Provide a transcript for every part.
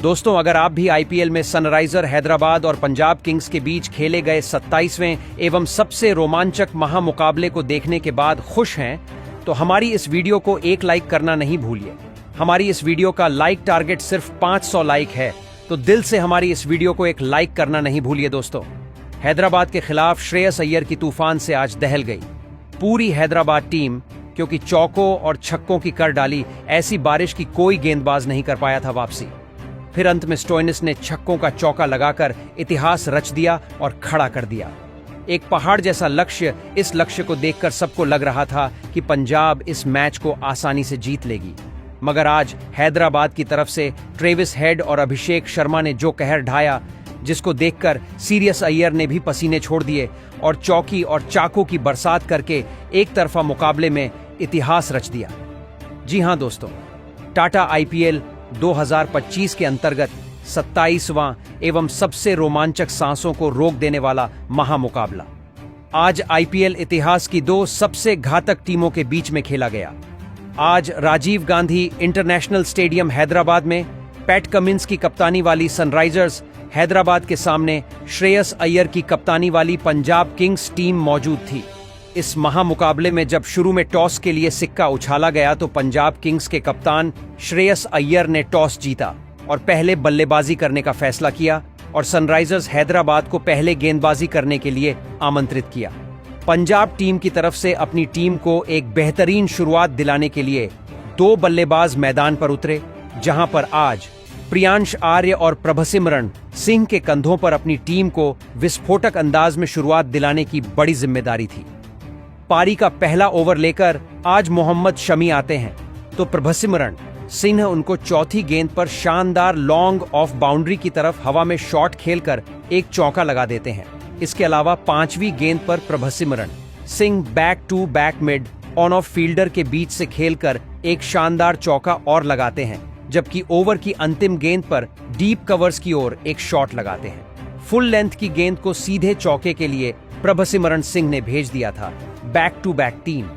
दोस्तों, अगर आप भी आईपीएल में सनराइजर हैदराबाद और पंजाब किंग्स के बीच खेले गए 27वें एवं सबसे रोमांचक महामुकाबले को देखने के बाद खुश हैं, तो हमारी इस वीडियो को एक लाइक करना नहीं भूलिए। हमारी इस वीडियो का लाइक टारगेट सिर्फ 500 लाइक है, तो दिल से हमारी इस वीडियो को एक लाइक करना नहीं भूलिए। दोस्तों, हैदराबाद के खिलाफ श्रेयस अय्यर की तूफान से आज दहल गई पूरी हैदराबाद टीम, क्योंकि चौकों और छक्कों की कर डाली ऐसी बारिश की कोई गेंदबाज नहीं कर पाया था वापसी। फिर अंत में स्टोइनिस ने छक्कों का चौका लगाकर इतिहास रच दिया और खड़ा कर दिया। एक पहाड़ जैसा लक्ष्य, इस लक्ष्य को देखकर सबको लग रहा था कि पंजाब इस मैच को आसानी से जीत लेगी, मगर आज हैदराबाद की तरफ से ट्रेविस हेड और अभिषेक शर्मा ने जो कहर ढाया, जिसको देखकर सीरियस अय्यर ने भी पसीने छोड़ दिए और चौकी और चाकों की बरसात करके एक तरफा मुकाबले में इतिहास रच दिया। जी हां दोस्तों, टाटा आईपीएल 2025 के अंतर्गत 27वां एवं सबसे रोमांचक सांसों को रोक देने वाला महामुकाबला आज आईपीएल इतिहास की दो सबसे घातक टीमों के बीच में खेला गया। आज राजीव गांधी इंटरनेशनल स्टेडियम हैदराबाद में पैट कमिंस की कप्तानी वाली सनराइजर्स हैदराबाद के सामने श्रेयस अय्यर की कप्तानी वाली पंजाब किंग्स टीम मौजूद थी। इस महामुकाबले में जब शुरू में टॉस के लिए सिक्का उछाला गया तो पंजाब किंग्स के कप्तान श्रेयस अय्यर ने टॉस जीता और पहले बल्लेबाजी करने का फैसला किया और सनराइजर्स हैदराबाद को पहले गेंदबाजी करने के लिए आमंत्रित किया। पंजाब टीम की तरफ से अपनी टीम को एक बेहतरीन शुरुआत दिलाने के लिए दो बल्लेबाज मैदान पर उतरे, जहां पर आज प्रियांश आर्य और प्रभसिमरन सिंह के कंधों पर अपनी टीम को विस्फोटक अंदाज में शुरुआत दिलाने की बड़ी जिम्मेदारी थी। पारी का पहला ओवर लेकर आज मोहम्मद शमी आते हैं, तो प्रभसिमरन सिंह उनको चौथी गेंद पर शानदार लॉन्ग ऑफ बाउंड्री की तरफ हवा में शॉट खेलकर एक चौका लगा देते हैं। इसके अलावा पांचवी गेंद पर Prabhsimran Singh back to back mid on off fielder के बीच से खेलकर एक शानदार चौका और लगाते हैं, जबकि ओवर की अंतिम गेंद पर डीप कवर्स की ओर एक शॉट लगाते हैं। फुल लेंथ की गेंद को सीधे चौके के लिए प्रभसिमरन सिंह ने भेज दिया था। बैक टू बैक टीम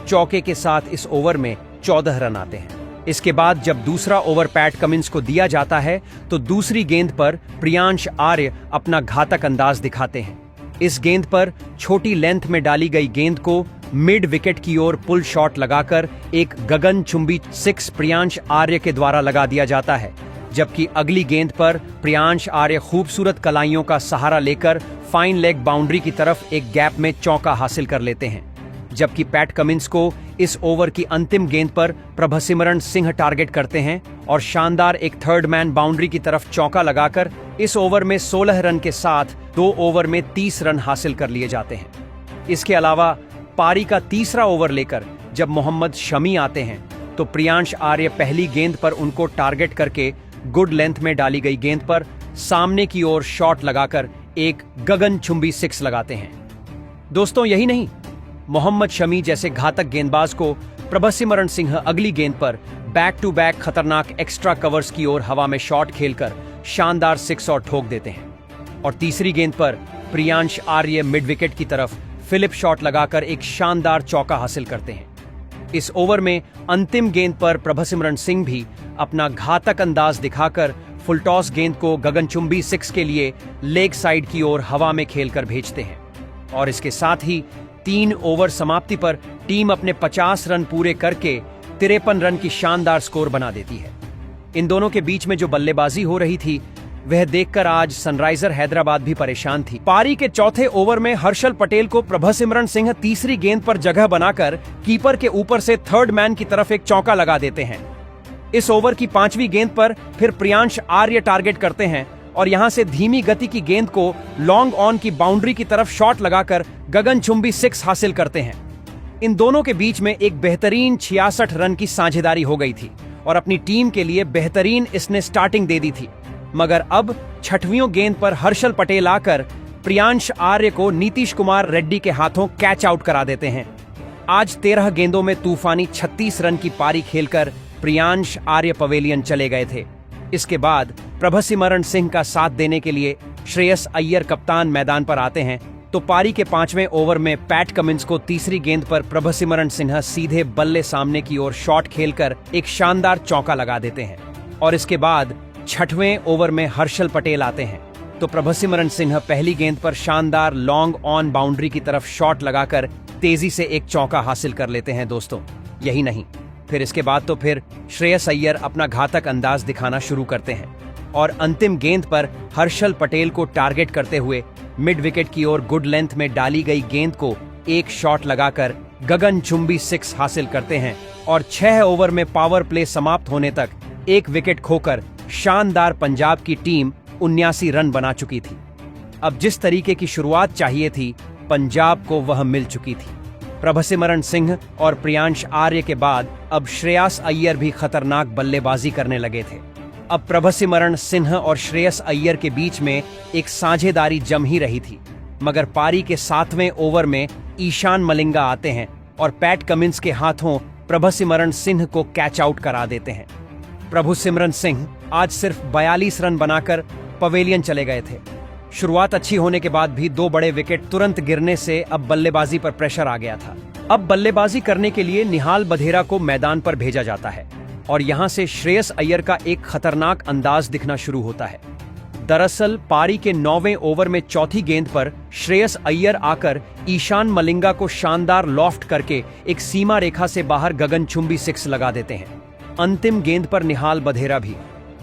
चौके के साथ इस ओवर में 14 रन आते हैं। इसके बाद जब दूसरा ओवर पैट कमिंस को दिया जाता है तो दूसरी गेंद पर प्रियांश आर्य अपना घातक अंदाज दिखाते हैं। इस गेंद पर छोटी लेंथ में डाली गई गेंद को मिड विकेट की ओर पुल शॉट लगाकर एक गगनचुंबी 6 प्रियांश आर्य के द्वारा लगा दिया जाता है, जबकि अगली गेंद पर प्रियांश आर्य खूबसूरत कलाइयों का सहारा लेकर फाइन लेग बाउंड्री की तरफ एक गैप में चौका हासिल कर लेते हैं, जबकि पैट कमिंस को इस ओवर की अंतिम गेंद पर प्रभसिमरन सिंह टारगेट करते हैं और शानदार एक थर्ड मैन बाउंड्री की तरफ चौका लगाकर इस ओवर में 16 रन के साथ 2 ओवर में 30 रन हासिल कर लिए जाते हैं। इसके अलावा पारी का तीसरा ओवर लेकर जब मोहम्मद शमी आते हैं तो प्रियांश आर्य पहली गेंद पर उनको टारगेट करके गुड लेंथ में डाली गई गेंद पर सामने की ओर शॉट लगाकर एक गगनचुंबी 6 लगाते हैं। दोस्तों, यही नहीं, मोहम्मद शमी जैसे घातक गेंदबाज को प्रभसिमरन सिंह अगली गेंद पर बैक टू बैक खतरनाक एक्स्ट्रा कवर्स की ओर हवा में शॉट खेलकर शानदार 6 और ठोक देते हैं और तीसरी गेंद पर प्रियांश आर्य मिड विकेट की तरफ फिलिप शॉट लगाकर एक शानदार चौका हासिल करते हैं। इस ओवर में अंतिम गेंद पर प्रभसिमरन सिंह भी अपना घातक अंदाज दिखाकर फुल टॉस गेंद को गगनचुंबी 6 के लिए लेग साइड की ओर हवा में खेलकर भेजते हैं और इसके साथ ही 3 ओवर समाप्ति पर टीम अपने 50 रन पूरे करके 53 रन की शानदार स्कोर बना देती है। इन दोनों के बीच में जो बल्लेबाजी हो रही थी वह देखकर आज सनराइजर हैदराबाद भी परेशान थी। पारी के चौथे ओवर में हर्षल पटेल को प्रभसिमरन सिंह तीसरी गेंद पर जगह बनाकर कीपर के ऊपर से थर्ड मैन की तरफ एक चौका लगा देते हैं। इस ओवर की पांचवी गेंद पर फिर प्रियांश आर्य टारगेट करते हैं और यहां से धीमी गति की गेंद को लॉन्ग ऑन की बाउंड्री की तरफ शॉट लगाकर गगनचुंबी 6 हासिल करते हैं। इन दोनों के बीच में एक बेहतरीन 66 रन की साझेदारी हो गई थी और अपनी टीम के लिए बेहतरीन इसने स्टार्टिंग दे दी थी, मगर अब छठवीं गेंद पर हर्षल पटेल आकर प्रियांश आर्य को नीतीश कुमार रेड्डी के हाथों कैच आउट करा देते हैं। आज 13 गेंदों में तूफानी 36 रन की पारी खेलकर प्रियांश आर्य पवेलियन चले गए थे। इसके बाद प्रभसिमरन सिंह का साथ देने के लिए श्रेयस अय्यर कप्तान मैदान पर आते हैं, तो पारी के 5वें ओवर में पैट कमिंस को तीसरी गेंद पर प्रभसिमरन सिंह सीधे बल्ले सामने की ओर शॉट खेलकर एक शानदार चौका लगा देते हैं और इसके बाद 6वें ओवर में हर्षल पटेल आते हैं तो प्रभसिमरन सिंह पहली गेंद पर शानदार लॉन्ग ऑन बाउंड्री की तरफ शॉट लगाकर तेजी से एक चौका हासिल कर लेते हैं दोस्तों। यही नहीं, फिर इसके बाद तो फिर श्रेयस अय्यर अपना घातक अंदाज दिखाना शुरू करते हैं और अंतिम गेंद पर हर्षल पटेल को टारगेट करते हुए मिड विकेट की ओर गुड लेंथ में डाली गई गेंद को एक शॉट लगाकर गगनचुंबी 6 हासिल करते हैं और 6 ओवर में पावर प्ले समाप्त होने तक एक विकेट खोकर शानदार पंजाब की टीम 79 रन बना चुकी थी। अब जिस तरीके की शुरुआत चाहिए थी पंजाब को वह मिल चुकी थी। प्रभसिमरन सिंह और प्रियांश आर्य के बाद अब श्रेयस अय्यर भी खतरनाक बल्लेबाजी करने लगे थे। अब प्रभसिमरन सिंह और श्रेयस अय्यर के बीच में एक साझेदारी जम ही रही थी, मगर पारी के 7वें ओवर में ईशान मलिंगा आते हैं और पैट कमिंस के हाथों प्रभसिमरन सिंह को कैच आउट करा देते हैं। प्रभसिमरन सिंह आज सिर्फ 42 रन बनाकर पवेलियन चले गए थे। शुरुआत अच्छी होने के बाद भी 2 बड़े विकेट तुरंत गिरने से अब बल्लेबाजी पर प्रेशर आ गया था। अब बल्लेबाजी करने के लिए निहाल बधेरा को मैदान पर भेजा जाता है और यहां से श्रेयस अय्यर का एक खतरनाक अंदाज दिखना शुरू होता है। दरअसल पारी के 9वें ओवर में चौथी गेंद पर श्रेयस अय्यर आकर ईशान मलिंगा को शानदार लॉफ्ट करके एक सीमा रेखा से बाहर गगनचुंबी 6 लगा देते हैं। अंतिम गेंद पर निहाल बधेरा भी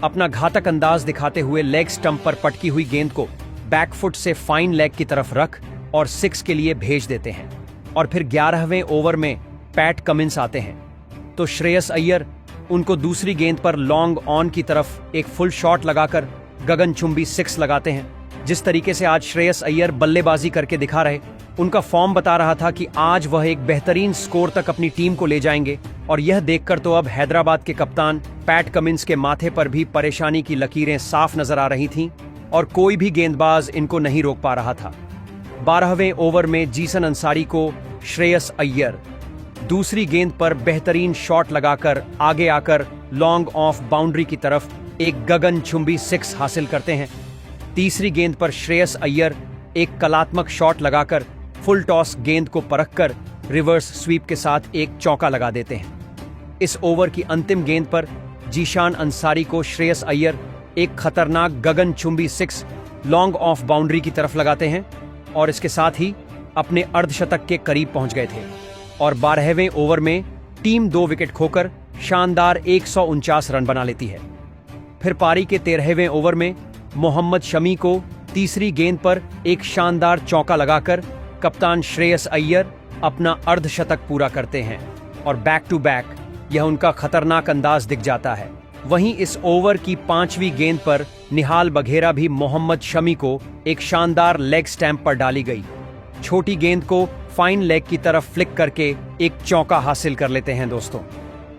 अपना घातक अंदाज दिखाते हुए लेग स्टंप पर पटकी हुई गेंद को बैकफुट से फाइन लेग की तरफ रख और 6 के लिए भेज देते हैं। और फिर 11वें ओवर में पैट कमिंस आते हैं तो श्रेयस अय्यर उनको दूसरी गेंद पर लॉन्ग ऑन की तरफ एक फुल शॉट लगाकर गगनचुंबी 6 लगाते हैं। जिस तरीके से आज श्रेयस अय्यर बल्लेबाजी करके दिखा रहे, उनका फॉर्म बता रहा था कि आज वह एक बेहतरीन स्कोर तक अपनी टीम को ले जाएंगे। और यह देखकर तो अब हैदराबाद के कप्तान पैट कमिंस के माथे पर भी परेशानी की लकीरें साफ नजर आ रही थीं और कोई भी गेंदबाज इनको नहीं रोक पा रहा था। 12वें ओवर में जीसन अंसारी को श्रेयस अय्यर दूसरी गेंद पर बेहतरीन शॉट लगाकर आगे आकर लॉन्ग ऑफ बाउंड्री की तरफ एक गगनचुंबी 6 हासिल करते हैं। तीसरी गेंद पर श्रेयस अय्यर एक कलात्मक शॉट लगाकर फुल टॉस गेंद को परखकर रिवर्स स्वीप के साथ एक चौका लगा देते हैं। इस ओवर की अंतिम गेंद पर जीशान अंसारी को श्रेयस अय्यर एक खतरनाक गगनचुंबी 6 लॉन्ग ऑफ बाउंड्री की तरफ लगाते हैं और इसके साथ ही अपने अर्धशतक के करीब पहुंच गए थे। और 12वें ओवर में टीम 2 विकेट खोकर शानदार 149 रन बना लेती है। फिर पारी के 13वें ओवर में मोहम्मद शमी को तीसरी गेंद पर एक शानदार चौका लगाकर कप्तान श्रेयस अय्यर अपना अर्धशतक पूरा करते हैं और बैक टू बैक यह उनका खतरनाक अंदाज दिख जाता है। वहीं इस ओवर की 5वीं गेंद पर निहाल बघेरा भी मोहम्मद शमी को एक शानदार लेग स्टैंप पर डाली गई छोटी गेंद को फाइन लेग की तरफ फ्लिक करके एक चौका हासिल कर लेते हैं दोस्तों।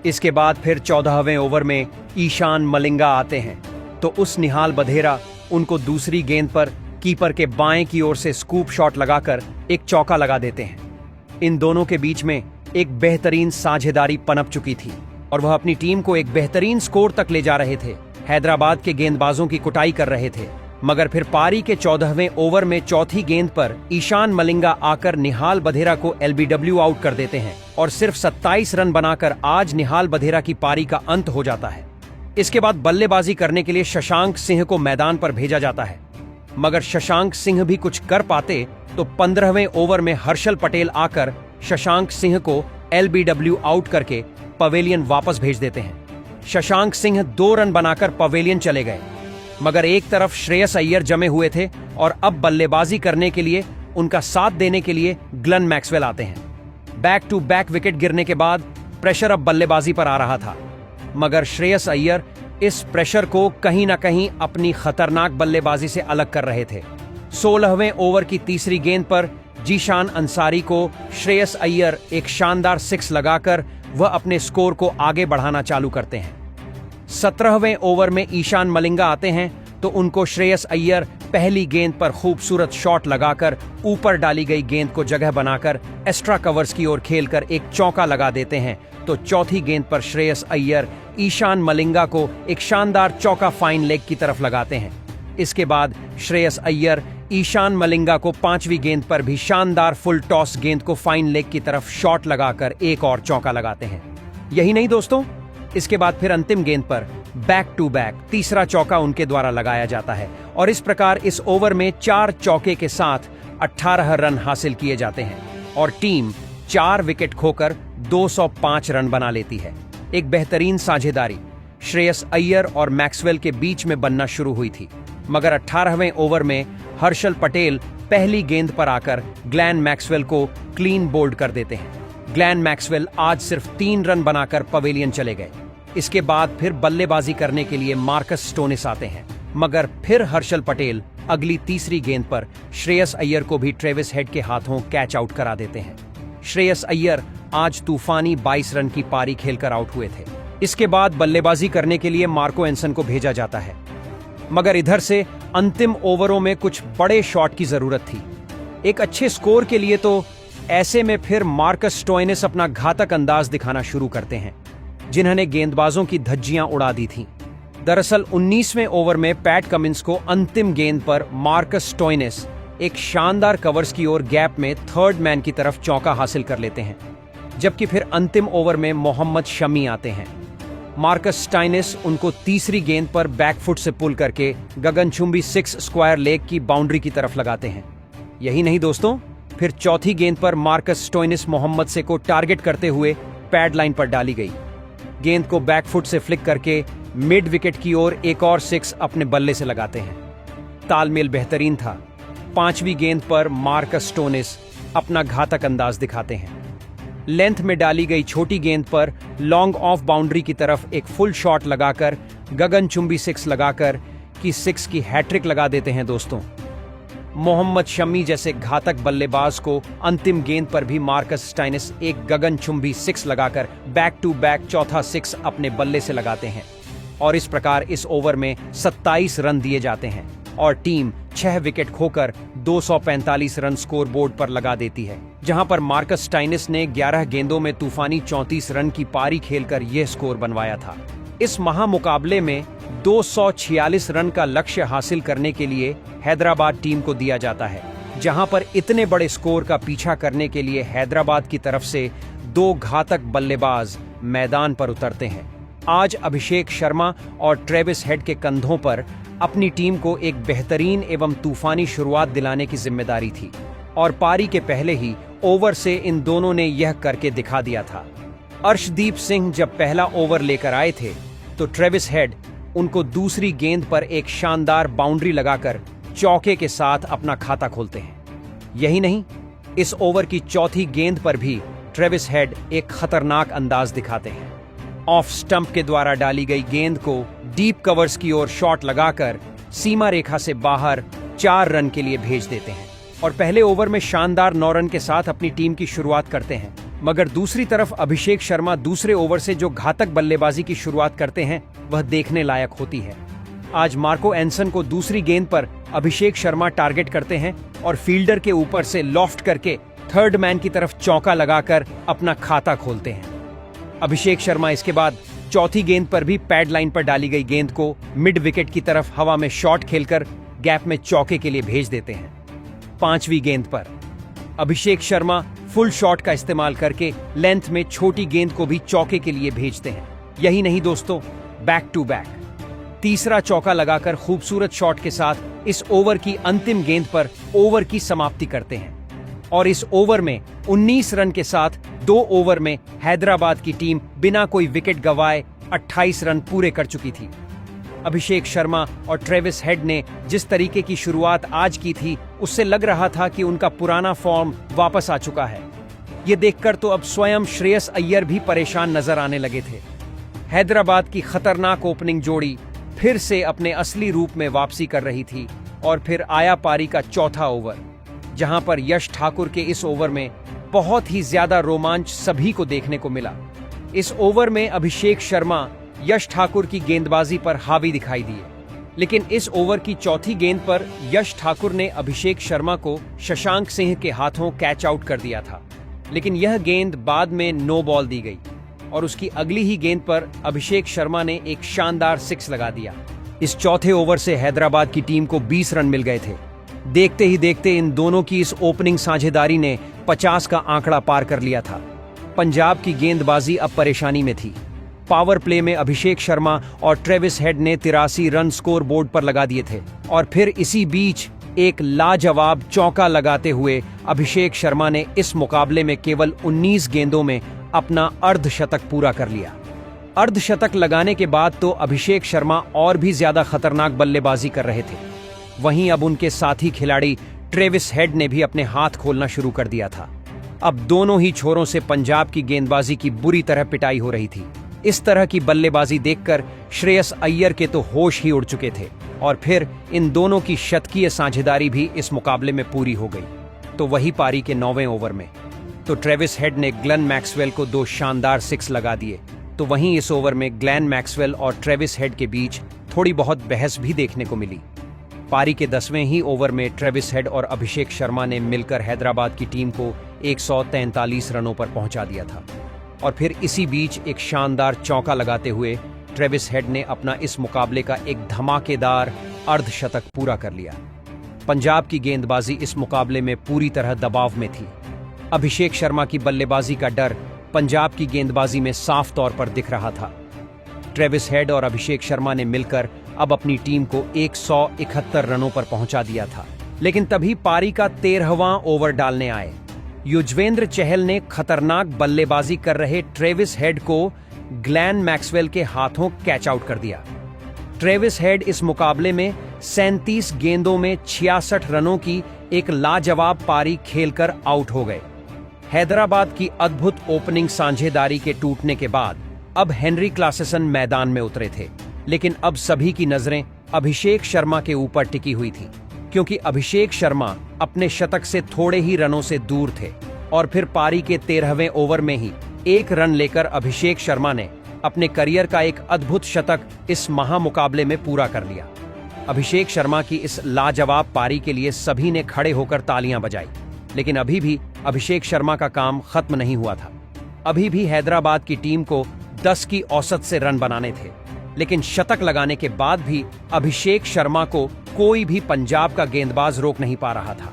इसके बाद फिर 14वें ओवर में ईशान मलिंगा आते हैं तो उस निहाल बधेरा उनको दूसरी गेंद पर कीपर के बाएं की ओर से स्कूप शॉट लगाकर एक चौका लगा देते हैं। इन दोनों के बीच में एक बेहतरीन साझेदारी पनप चुकी थी और वह अपनी टीम को एक बेहतरीन स्कोर तक ले जा रहे थे। हैदराबाद के गेंदबाजों की कुटाई कर रहे थे, मगर फिर पारी के 14वें ओवर में चौथी गेंद पर ईशान मलिंगा आकर निहाल बधेरा को एलबीडब्ल्यू आउट कर देते हैं और सिर्फ 27 रन बनाकर आज निहाल बधेरा की पारी का अंत हो जाता है। इसके बाद बल्लेबाजी करने के लिए शशांक सिंह को मैदान पर भेजा जाता है, मगर शशांक सिंह भी कुछ कर पाते तो 15वें ओवर में हर्षल पटेल आकर शशांक सिंह को एलबीडब्ल्यू आउट करके पवेलियन वापस भेज देते हैं। शशांक सिंह 2 रन बनाकर पवेलियन चले गए, मगर एक तरफ श्रेयस अय्यर जमे हुए थे और अब बल्लेबाजी करने के लिए उनका साथ देने के लिए ग्लेन मैक्सवेल आते हैं। बैक टू बैक विकेट गिरने के बाद प्रेशर अब बल्लेबाजी पर आ रहा था, मगर श्रेयस अय्यर इस प्रेशर को कहीं ना कहीं अपनी खतरनाक बल्लेबाजी से अलग कर रहे थे। 16वें ओवर की तीसरी गेंद पर जीशान अंसारी को श्रेयस अय्यर एक शानदार 6 लगाकर वह अपने स्कोर को आगे बढ़ाना चालू करते हैं। 17वें ओवर में ईशान मलिंगा आते हैं तो उनको श्रेयस अय्यर पहली गेंद पर खूबसूरत शॉट लगाकर ऊपर डाली गई गेंद को जगह बनाकर एक्स्ट्रा कवर्स की ओर खेलकर एक चौका लगा देते हैं। तो चौथी गेंद पर श्रेयस अय्यर ईशान मलिंगा को एक शानदार चौका फाइन लेग की तरफ लगाते हैं। इसके बाद श्रेयस अय्यर ईशान मलिंगा को 5वीं गेंद पर भी शानदार फुल टॉस गेंद को फाइन लेग की तरफ शॉट लगाकर एक और चौका लगाते हैं। यही नहीं दोस्तों, इसके बाद फिर अंतिम गेंद पर बैक टू बैक तीसरा चौका उनके द्वारा लगाया जाता है और इस प्रकार इस ओवर में 4 चौके के साथ 18 रन हासिल किए जाते हैं और टीम 4 विकेट खोकर 205 रन बना लेती है। एक बेहतरीन साझेदारी श्रेयस अय्यर और मैक्सवेल के बीच में बनना शुरू हुई थी, मगर 18वें ओवर में हर्षल पटेल पहली गेंद पर आकर ग्लेन मैक्सवेल को क्लीन बोल्ड कर देते हैं। ग्लेन मैक्सवेल आज सिर्फ 3 रन बनाकर पवेलियन चले गए। इसके बाद फिर बल्लेबाजी करने के लिए मार्कस स्टोनिस आते हैं, मगर फिर हर्षल पटेल अगली तीसरी गेंद पर श्रेयस अय्यर को भी ट्रेविस हेड के हाथों कैच आउट करा देते हैं। श्रेयस अय्यर आज तूफानी 22 रन की पारी खेलकर आउट हुए थे। इसके बाद बल्लेबाजी करने के लिए मार्को एंसन को भेजा जाता है, मगर इधर से अंतिम ओवरों में कुछ बड़े शॉट की जरूरत थी। एक अच्छे स्कोर के लिए तो ऐसे में फिर मार्कस स्टोइनिस अपना घातक अंदाज दिखाना शुरू करते हैं, जिन्होंने गेंदबाजों की धज्जियां उड़ा दी थीं। दरअसल 19वें ओवर में पैट कमिंस को अंतिम गेंद पर मार्कस स्टोइनिस एक शानदार कवर्स की ओर गैप में थर्ड मैन की तरफ चौका हासिल कर लेते हैं, जबकि फिर अंतिम ओवर में मोहम्मद शमी आते हैं। मार्कस स्टोइनिस उनको तीसरी गेंद पर बैकफुट से पुल करके गगनचुंबी 6 स्क्वायर लेग की बाउंड्री की तरफ लगाते हैं। यही नहीं दोस्तों, फिर चौथी गेंद पर मार्कस स्टोइनिस मोहम्मद से को टारगेट करते हुए पैड लाइन पर डाली गई गेंद को बैकफुट से फ्लिक करके मिड विकेट की ओर एक और 6 अपने बल्ले से लगाते हैं। तालमेल बेहतरीन था। 5वीं गेंद पर मार्कस स्टोइनिस अपना घातक अंदाज दिखाते हैं। लेंथ में डाली गई छोटी गेंद पर लॉन्ग ऑफ बाउंड्री की तरफ एक फुल शॉट लगाकर गगनचुंबी 6 लगाकर की 6 की हैट्रिक लगा देते हैं दोस्तों। मोहम्मद शमी जैसे घातक बल्लेबाज को अंतिम गेंद पर भी मार्कस स्टोइनिस एक गगनचुंबी 6 लगाकर बैक टू बैक चौथा 6 अपने बल्ले से लगाते हैं और इस प्रकार इस ओवर में 27 रन दिए जाते हैं और टीम 6 विकेट खोकर 245 रन स्कोर बोर्ड पर लगा देती है, जहां पर मार्कस स्टोइनिस ने 11 गेंदों में तूफानी 34 रन की पारी खेलकर यह स्कोर बनवाया था। इस महामुकाबले में 246 रन का लक्ष्य हासिल करने के लिए हैदराबाद टीम को दिया जाता है, जहां पर इतने बड़े स्कोर का पीछा करने के लिए हैदराबाद की तरफ से 2 घातक बल्लेबाज मैदान पर उतरते हैं। आज अभिषेक शर्मा और ट्रेविस हेड के कंधों पर अपनी टीम को एक बेहतरीन एवं तूफानी शुरुआत दिलाने की जिम्मेदारी थी और पारी के पहले ही ओवर से इन दोनों ने यह करके दिखा दिया था। अर्शदीप सिंह जब पहला ओवर लेकर आए थे तो ट्रेविस हेड उनको दूसरी गेंद पर एक शानदार बाउंड्री लगाकर चौके के साथ अपना खाता खोलते हैं। यही नहीं, इस ओवर की चौथी गेंद पर भी ट्रेविस हेड एक खतरनाक अंदाज दिखाते हैं। ऑफ स्टंप के द्वारा डाली गई गेंद को डीप कवर्स की ओर शॉट लगाकर सीमा रेखा से बाहर 4 रन के लिए भेज देते हैं और पहले ओवर में शानदार 9 रन के साथ अपनी टीम की शुरुआत करते हैं। मगर दूसरी तरफ अभिषेक शर्मा दूसरे ओवर से जो घातक बल्लेबाजी की शुरुआत करते हैं वह देखने लायक होती है। आज मार्को एंसन को दूसरी गेंद पर अभिषेक शर्मा टारगेट करते हैं और फील्डर के ऊपर से लॉफ्ट करके थर्ड मैन की तरफ चौका लगाकर अपना खाता खोलते हैं। अभिषेक शर्मा इसके बाद चौथी गेंद पर भी पैड लाइन पर डाली गई गेंद को मिड विकेट की तरफ हवा में शॉट खेलकर गैप में चौके के लिए भेज देते हैं। 5वीं गेंद पर अभिषेक शर्मा फुल शॉट का इस्तेमाल करके लेंथ में छोटी गेंद को भी चौके के लिए भेजते हैं। यही नहीं दोस्तों, बैक टू बैक तीसरा चौका लगाकर खूबसूरत शॉट के साथ इस ओवर की अंतिम गेंद पर ओवर की समाप्ति करते हैं और इस ओवर में 19 रन के साथ 2 ओवर में हैदराबाद की टीम बिना कोई विकेट गंवाए 28 रन पूरे कर चुकी थी। अभिषेक शर्मा और ट्रेविस हेड ने जिस तरीके की शुरुआत आज की थी उससे लग रहा था कि उनका पुराना फॉर्म वापस आ चुका है। ये देखकर तो अब स्वयं श्रेयस अय्यर भी परेशान नजर आने लगे थे। हैदराबाद की खतरनाक ओपनिंग जोड़ी फिर से अपने असली रूप में वापसी कर रही थी और फिर आया पारी का चौथा ओवर, जहां पर यश ठाकुर के इस ओवर में बहुत ही ज्यादा रोमांच सभी को देखने को मिला। इस ओवर में अभिषेक शर्मा यश ठाकुर की गेंदबाजी पर हावी दिखाई दिए, लेकिन इस ओवर की चौथी गेंद पर यश ठाकुर ने अभिषेक शर्मा को शशांक सिंह के हाथों कैच आउट कर दिया था, लेकिन यह गेंद बाद में नो बॉल दी गई और उसकी अगली ही गेंद पर अभिषेक शर्मा ने एक शानदार 6 लगा दिया। इस चौथे ओवर से हैदराबाद की टीम को 20 रन मिल गए थे। देखते ही देखते इन दोनों की इस ओपनिंग साझेदारी ने 50 का आंकड़ा पार कर लिया था। पंजाब की गेंदबाजी अब परेशानी में थी। पावर प्ले में अभिषेक शर्मा और ट्रेविस हेड ने 83 रन स्कोर बोर्ड पर लगा दिए थे और फिर इसी बीच एक लाजवाब चौका लगाते हुए अभिषेक शर्मा ने इस मुकाबले में केवल 19 गेंदों में अपना अर्धशतक पूरा कर लिया। अर्धशतक लगाने के बाद तो अभिषेक शर्मा और भी ज्यादा खतरनाक बल्लेबाजी कर रहे थे। वहीं अब उनके साथी खिलाड़ी ट्रेविस हेड ने भी अपने हाथ खोलना शुरू कर दिया था। अब दोनों ही छोरों से पंजाब की गेंदबाजी की बुरी तरह पिटाई हो रही थी। इस तरह की बल्लेबाजी देखकर श्रेयस अय्यर के तो होश ही उड़ चुके थे और फिर इन दोनों की शतकीय साझेदारी भी इस मुकाबले में पूरी हो गई। तो वही पारी के 9वें ओवर में तो ट्रेविस हेड ने ग्लेन मैक्सवेल को 2 शानदार 6 लगा दिए। तो वहीं इस ओवर में ग्लेन मैक्सवेल और ट्रेविस हेड के बीच थोड़ी बहुत बहस भी देखने को मिली। पारी के 10वें ही ओवर में ट्रेविस हेड और अभिषेक शर्मा ने मिलकर हैदराबाद की टीम को 143 रनों पर पहुंचा दिया था और फिर इसी बीच एक शानदार चौका लगाते हुए ट्रेविस हेड ने अपना इस मुकाबले का एक धमाकेदार अर्धशतक पूरा कर लिया। पंजाब की गेंदबाजी इस मुकाबले में पूरी तरह दबाव में थी। अभिषेक शर्मा की बल्लेबाजी का डर पंजाब की गेंदबाजी में साफ तौर पर दिख रहा था। ट्रेविस हेड और अभिषेक शर्मा ने मिलकर अब अपनी टीम को 171 रनों पर पहुंचा दिया था। लेकिन तभी पारी का 13वां ओवर डालने आए। युजवेंद्र चहल ने खतरनाक बल्लेबाजी कर रहे ट्रेविस हेड को ग्लेन मैक्सवेल के हाथों कैच आउट कर दिया। ट्रेविस हेड इस मुकाबले में 37 गेंदों में 66 रनों की एक लाजवाब पारी खेलकर आउट हो गए। हैदराबाद की अद्भुत ओपनिंग साझेदारी के टूटने के बाद अब हेनरी क्लासेसन मैदान में उतरे थे, लेकिन अब सभी की नजरें अभिषेक शर्मा के ऊपर टिकी हुई थी, क्योंकि अभिषेक शर्मा अपने शतक से थोड़े ही रनों से दूर थे। और फिर पारी के 13वें ओवर में ही 1 रन लेकर अभिषेक शर्मा ने अपने करियर का एक अद्भुत शतक इस महामुकाबले में पूरा कर लिया। अभिषेक शर्मा की इस लाजवाब पारी के लिए सभी ने खड़े होकर तालियां बजाई, लेकिन अभी भी अभिषेक शर्मा का काम खत्म नहीं हुआ था। अभी भी हैदराबाद की टीम को 10 की औसत से रन बनाने थे, लेकिन शतक लगाने के बाद भी अभिषेक शर्मा को कोई भी पंजाब का गेंदबाज रोक नहीं पा रहा था।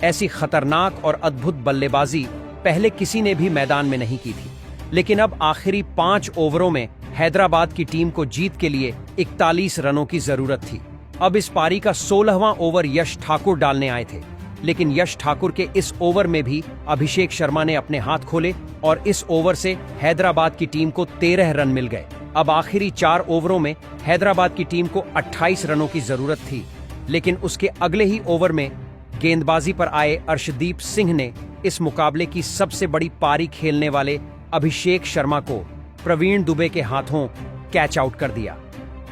ऐसी खतरनाक और अद्भुत बल्लेबाजी पहले किसी ने भी मैदान में नहीं की थी। लेकिन अब आखिरी 5 ओवरों में हैदराबाद की टीम को जीत के लिए 41 रनों की जरूरत थी। अब इस पारी का 16वां ओवर यश ठाकुर डालने आए थे, लेकिन यश ठाकुर के इस ओवर में भी अभिषेक शर्मा ने अपने हाथ खोले और इस ओवर से हैदराबाद की टीम को 13 रन मिल गए। अब आखिरी 4 ओवरों में हैदराबाद की टीम को 28 रनों की जरूरत थी, लेकिन उसके अगले ही ओवर में गेंदबाजी पर आए अर्शदीप सिंह ने इस मुकाबले की सबसे बड़ी पारी खेलने वाले अभिषेक शर्मा को प्रवीण दुबे के हाथों कैच आउट कर दिया।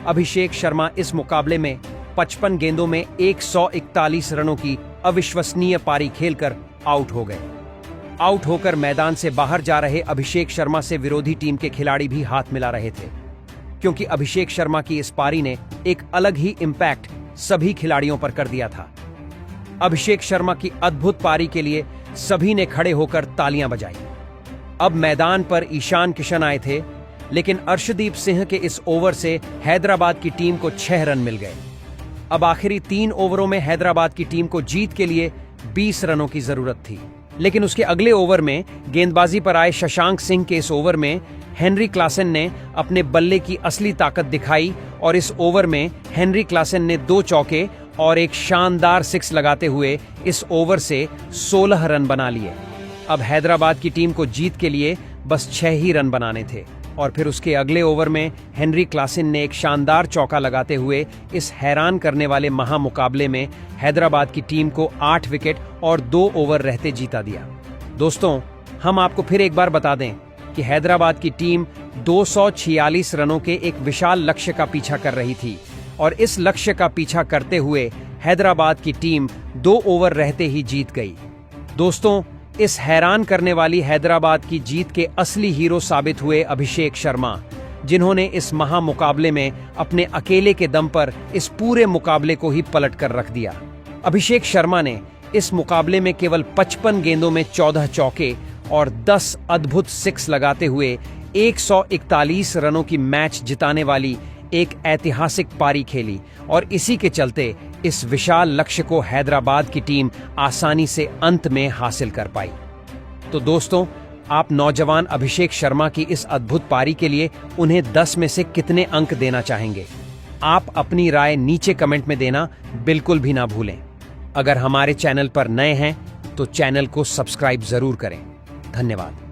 अभिषेक शर्मा इस मुकाबले में 55 गेंदों में 141 रनों की अविश्वसनीय पारी खेलकर आउट हो गए। आउट होकर मैदान से बाहर जा रहे अभिषेक शर्मा से विरोधी टीम के खिलाड़ी भी हाथ मिला रहे थे, क्योंकि अभिषेक शर्मा की इस पारी ने एक अलग ही इम्पैक्ट सभी खिलाड़ियों पर कर दिया था। अभिषेक शर्मा की अद्भुत पारी के लिए सभी ने खड़े होकर तालियां बजाई। अब मैदान पर ईशान किशन आए थे, लेकिन अर्शदीप सिंह के इस ओवर से हैदराबाद की टीम को 6 रन मिल गए। अब आखिरी 3 ओवरों में हैदराबाद की टीम को जीत के लिए 20 रनों की जरूरत थी, लेकिन उसके अगले ओवर में गेंदबाजी पर आए शशांक सिंह के इस ओवर में हेनरी क्लासेन ने अपने बल्ले की असली ताकत दिखाई और इस ओवर में हेनरी क्लासेन ने 2 चौके और एक शानदार 6 लगाते हुए इस ओवर से 16 रन बना लिए। अब हैदराबाद की टीम को जीत के लिए बस 6 ही रन बनाने थे और फिर उसके अगले ओवर में हेनरी क्लासेन ने एक शानदार चौका लगाते हुए इस हैरान करने वाले महामुकाबले में हैदराबाद की टीम को 8 विकेट और 2 ओवर रहते जीता दिया। दोस्तों, हम आपको फिर एक बार बता दें कि हैदराबाद की टीम 246 रनों के एक विशाल लक्ष्य का पीछा कर रही थी और इस लक्ष्य का पीछा करते हुए हैदराबाद की टीम 2 ओवर रहते ही जीत गई। दोस्तों, इस हैरान करने वाली हैदराबाद की जीत के असली हीरो साबित हुए अभिषेक शर्मा, जिन्होंने इस महामुकाबले में अपने अकेले के दम पर इस पूरे मुकाबले को ही पलट कर रख दिया। अभिषेक शर्मा ने इस मुकाबले में केवल 55 गेंदों में 14 चौके और 10 अद्भुत 6 लगाते हुए 141 रनों की मैच जिताने वाली एक ऐतिहासिक पारी खेली और इसी के चलते इस विशाल लक्ष्य को हैदराबाद की टीम आसानी से अंत में हासिल कर पाई। तो दोस्तों, आप नौजवान अभिषेक शर्मा की इस अद्भुत पारी के लिए उन्हें 10 में से कितने अंक देना चाहेंगे? आप अपनी राय नीचे कमेंट में देना बिल्कुल भी ना भूलें। अगर हमारे चैनल पर नए हैं तो चैनल को सब्सक्राइब जरूर करें। धन्यवाद।